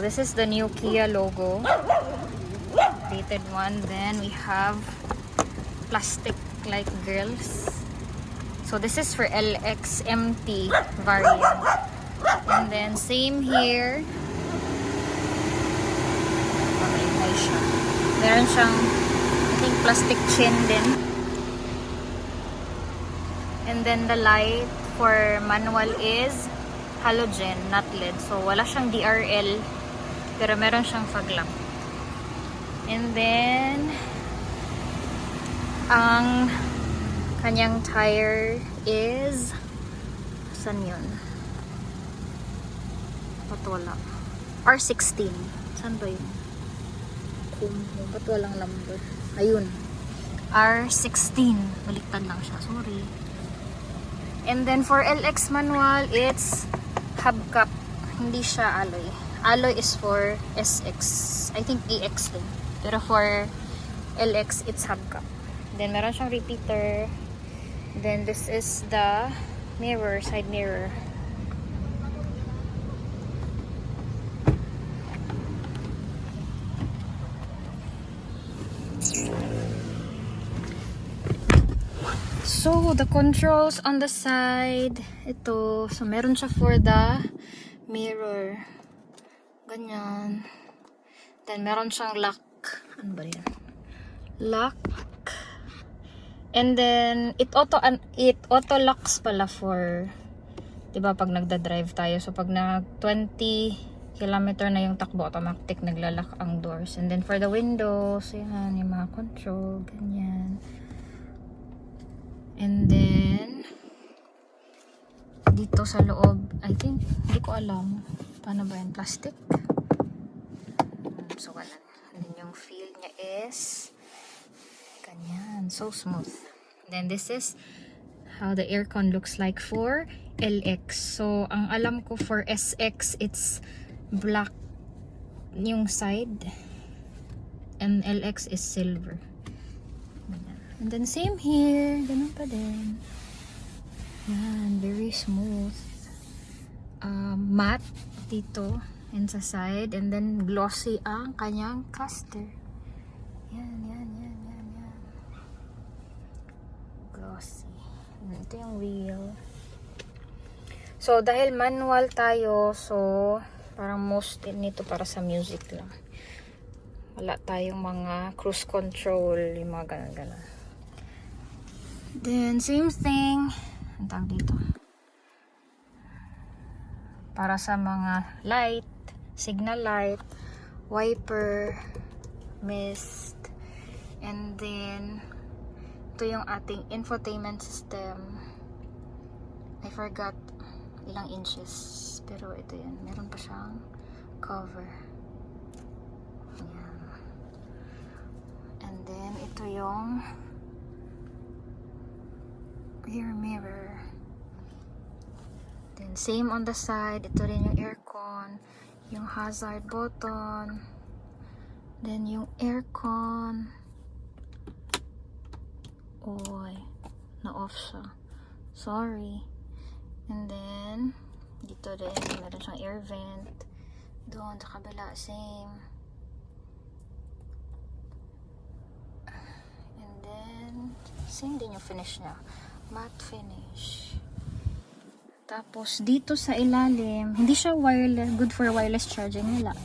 this is the new Kia logo. Dated one. Then we have plastic like grills. So this is for LXMT variant. And then same here. Meron siyang I think plastic chin din. And then the light for manual is halogen, not LED. So wala siyang DRL pero meron siyang fog lamp. And then ang kanyang tire is saan yun? Ba't wala? R16. Saan ba yun? Ba't walang number? Ayun. R16. Baliktad lang siya. Sorry. And then for LX manual, it's hubcap. Hindi siya alloy. Alloy is for SX. I think EX din. Pero for LX, it's hubcap. Then meron siyang repeater. Then this is the mirror, side mirror. So the controls on the side, ito. So meron siya for the mirror. Ganyan. Then meron siyang lock. Ano ba yan? Lock. And then it auto locks pala for 'di ba pag nagda-drive tayo. So pag na 20 kilometer na yung takbo, automatic naglalak ang doors. And then for the windows, yan yung mga control, ganyan. And then dito sa loob, I think hindi ko alam paano ba yan, plastic. So ganun. And then yung feel niya is ganyan, so smooth. Then this is how the aircon looks like for LX. So ang alam ko for SX, it's black yung side and LX is silver. And then same here, ganun pa din. Yan, very smooth. Matte dito and sa side, and then glossy ang kanyang caster. Yan. Glossy. Ito yung wheel. So, dahil manual tayo, so, parang most nito para sa music lang. Wala tayong mga cruise control, yung mga ganun. Then, same thing. Ang tawag dito. Para sa mga light, signal light, wiper, mist, and then, ito yung ating infotainment system. I forgot ilang inches, pero ito yan, meron pa siyang cover. Ayan. And then ito yung rear mirror. Then same on the side, ito rin yung aircon, yung hazard button, then yung aircon. Oy, na-off siya. Sorry. And then, dito rin, meron siyang air vent. Doon, sa kabila, same. And then, same din yung finish niya. Matte finish. Tapos, dito sa ilalim, hindi siya wireless, good for wireless charging nila.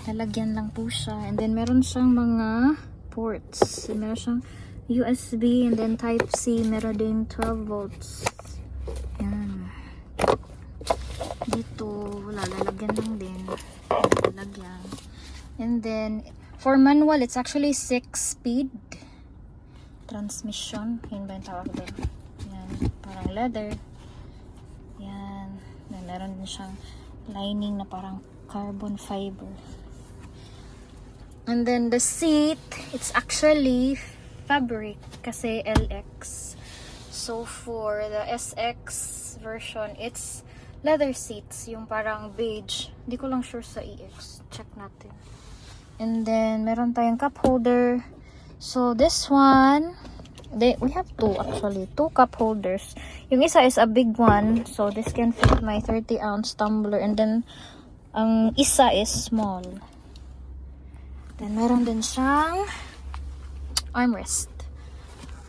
Lalagyan lang po siya. And then, meron siyang mga ports. Meron siyang USB and then Type-C. Meron din 12 volts. Yan. Dito, wala, lalagyan lang din. Lalagyan. And then, for manual, it's actually 6-speed transmission. Yun ba yung tawag doon? Yan. Parang leather. Yan. Then, meron din siyang lining na parang carbon fiber. And then, the seat, it's actually fabric kasi LX. So for the SX version, it's leather seats, yung parang beige. Hindi ko lang sure sa EX. Check natin. And then meron tayong cup holder. So this one, we have two cup holders. Yung isa is a big one, so this can fit my 30-ounce tumbler, and then Ang isa is small. Then, meron din siyang armrest.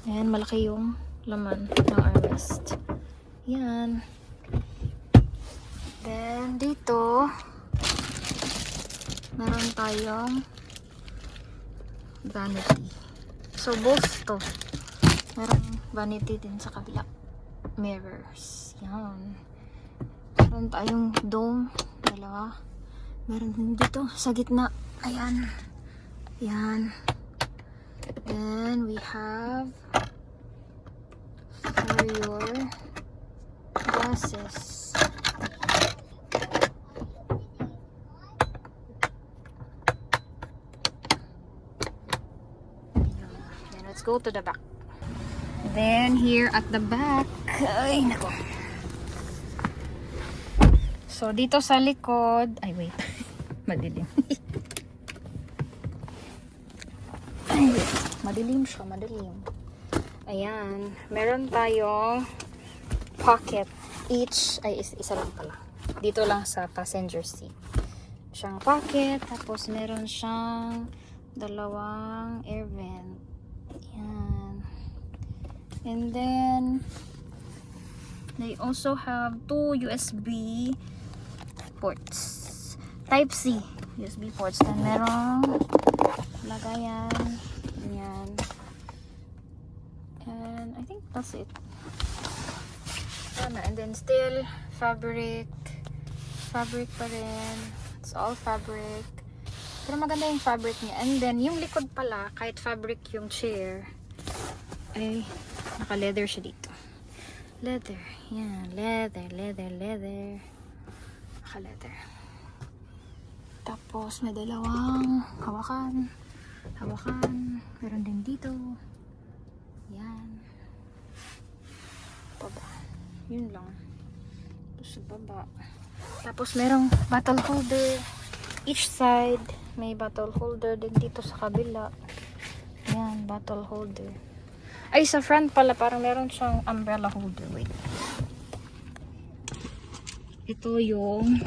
Ayan, malaki yung laman ng armrest. Yan. Then, dito, meron tayong vanity. So, both to. Meron vanity din sa kabila. Mirrors. Yan. Meron tayong dome. Dalawa. Meron din dito sa gitna. Ayan. Yan. Then, we have for your glasses. Then, let's go to the back. Then, here at the back, ay, nako. So, dito sa likod, ay, wait. Madilim. Ay, wait. Madilim siya, madilim. Ayan. Meron tayong pocket. Each, ay, isa lang pala. Dito lang sa passenger seat. Siyang pocket, tapos meron siyang dalawang air vent. Ayan. And then, they also have 2 USB ports. Type-C USB ports. Then, merong lagayan. Ganyan. And, I think that's it. And then, still, fabric. Fabric pa rin. It's all fabric. Pero maganda yung fabric niya. And then, yung likod pala, kahit fabric yung chair, ay, naka-leather siya dito. Leather. Yan. Leather. Naka-leather. Tapos, may dalawang hawakan. Meron din dito. Yan. Baba. Yun lang. Tapos, baba. Tapos, merong bottle holder. Each side, may bottle holder din dito sa kabila. Yan, bottle holder. Ay, sa front pala, parang meron siyang umbrella holder. Wait. Ito yung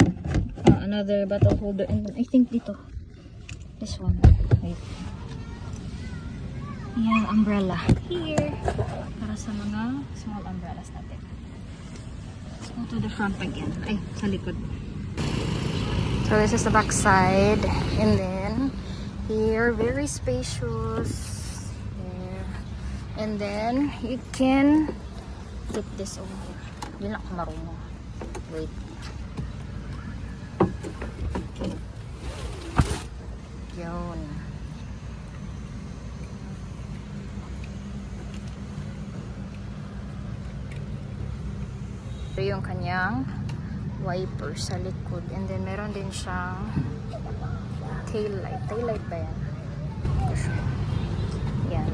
another bottle holder. And I think dito. This one. Wait. Yan, umbrella. Here. Para sa mga small umbrellas natin. Let's go to the front again. Ay, sa likod. So, this is the back side. And then, here, very spacious. And then, you can flip this over here. Hindi na ako marunong. Wait. Okay. Yun. Ito yung kanyang wiper sa likod. And then, meron din siyang tail light. Tail light ba yan? Yan.